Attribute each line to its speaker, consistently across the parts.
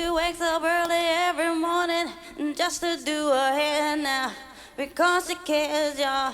Speaker 1: She wakes up early every morning just to do her hair now because she cares, y'all.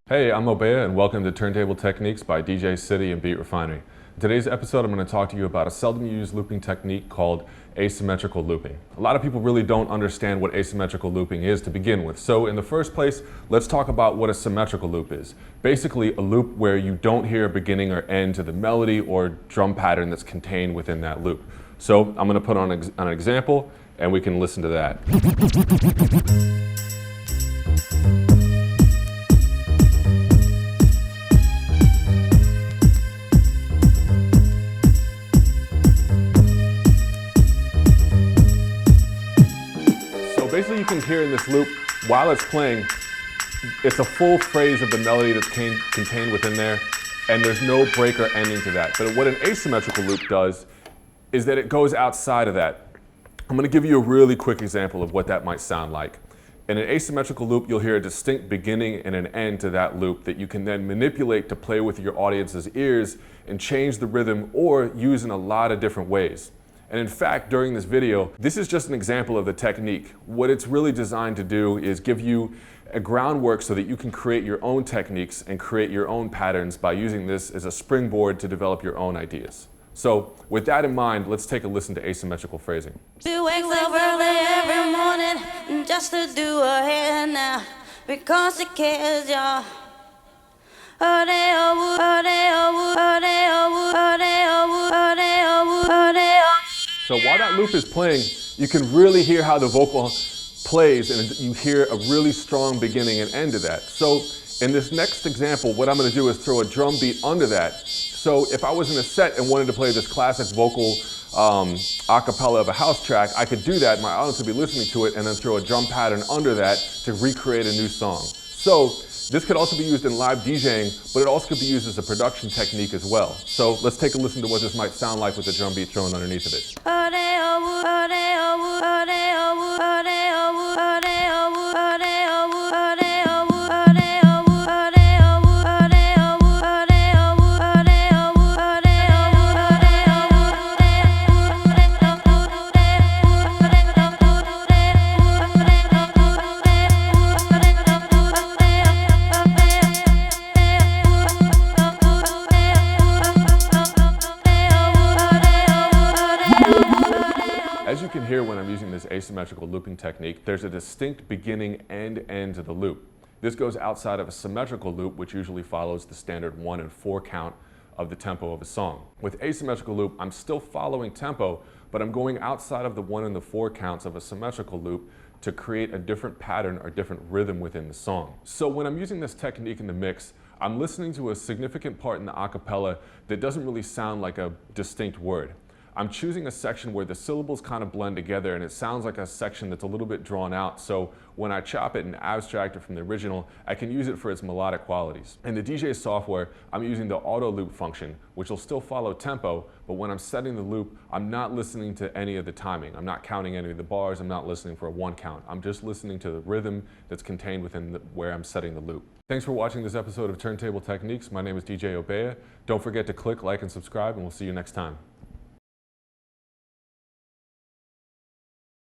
Speaker 2: Hey, I'm Obeyah and welcome to Turntable Techniques by DJcity and Refinery. In today's episode, I'm going to talk to you about a seldom used looping technique called asymmetrical looping. A lot of people really don't understand what asymmetrical looping is to begin with. So in the first place, let's talk about what a symmetrical loop is. Basically, a loop where you don't hear a beginning or end to the melody or drum pattern that's contained within that loop. So I'm going to put on an example and we can listen to that. Basically, you can hear in this loop, while it's playing, it's a full phrase of the melody that's contained within there, and there's no break or ending to that. But what an asymmetrical loop does is that it goes outside of that. I'm going to give you a really quick example of what that might sound like. In an asymmetrical loop, you'll hear a distinct beginning and an end to that loop that you can then manipulate to play with your audience's ears and change the rhythm or use in a lot of different ways. And in fact, during this video, this is just an example of the technique. What it's really designed to do is give you a groundwork so that you can create your own techniques and create your own patterns by using this as a springboard to develop your own ideas. So with that in mind, let's take a listen to asymmetrical phrasing.
Speaker 1: She wakes up early every morning just to do her hair now because she cares, y'all.
Speaker 2: So while that loop is playing, you can really hear how the vocal plays and you hear a really strong beginning and end to that. So in this next example, what I'm going to do is throw a drum beat under that. So if I was in a set and wanted to play this classic vocal a cappella of a house track, I could do that, my audience would be listening to it, and then throw a drum pattern under that to recreate a new song. So this could also be used in live DJing, but it also could be used as a production technique as well. So let's take a listen to what this might sound like with the drum beat thrown underneath of it. As you can hear when I'm using this asymmetrical looping technique, there's a distinct beginning and end to the loop. This goes outside of a symmetrical loop, which usually follows the standard 1 and 4 count of the tempo of a song. With asymmetrical loop, I'm still following tempo, but I'm going outside of the 1 and the 4 counts of a symmetrical loop to create a different pattern or different rhythm within the song. So when I'm using this technique in the mix, I'm listening to a significant part in the a cappella that doesn't really sound like a distinct word. I'm choosing a section where the syllables kind of blend together and it sounds like a section that's a little bit drawn out, so when I chop it and abstract it from the original, I can use it for its melodic qualities. In the DJ software, I'm using the auto loop function, which will still follow tempo, but when I'm setting the loop, I'm not listening to any of the timing. I'm not counting any of the bars, I'm not listening for a 1 count. I'm just listening to the rhythm that's contained within where I'm setting the loop. Thanks for watching this episode of Turntable Techniques. My name is DJ Obeyah. Don't forget to click, like, and subscribe, and we'll see you next time.